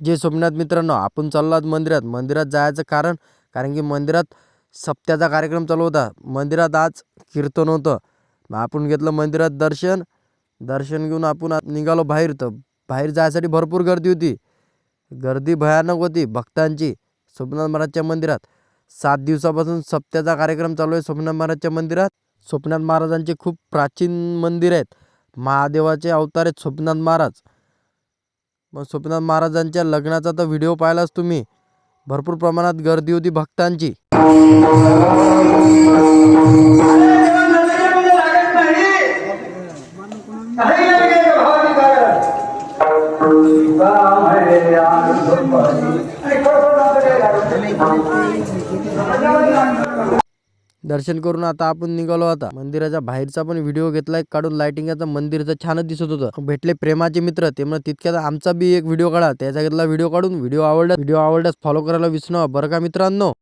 जे सोमनाथ मित्रांनो आपण चाललो आहोत मंदिरात. मंदिरात जायचं कारण की मंदिरात सप्त्याचा कार्यक्रम चालू होता. मंदिरात आज कीर्तन होतं. मग आपण घेतलं मंदिरात दर्शन. दर्शन घेऊन आपण निघालो बाहेर. तर बाहेर जायसाठी भरपूर गर्दी होती. गर्दी भयानक होती भक्तांची सोमनाथ महाराजच्या मंदिरात. 7 दिवसापासून सप्त्याचा कार्यक्रम चालू आहे सोमनाथ महाराजच्या मंदिरात. सोमनाथ महाराजांचे खूप प्राचीन मंदिर आहेत. महादेवाचे अवतार आहेत सोमनाथ महाराज. मग सोमनाथ महाराजांच्या लग्नाचा तर व्हिडिओ पाहिलाच तुम्ही. भरपूर प्रमाणात गर्दी होती भक्तांची. दर्शन करून आता आपण निघालो. आता मंदिराच्या बाहेरचा पण व्हिडिओ घेतलाय काढून लाइटिंगचा. मंदिरचं छानच दिसत होतं. भेटले प्रेमाचे मित्र ते मग तितक्यात आमचा बी एक व्हिडिओ काढा. त्याचा घेतला व्हिडिओ काढून. व्हिडिओ आवडल्यास फॉलो करायला विसरू नका बरं का मित्रांनो.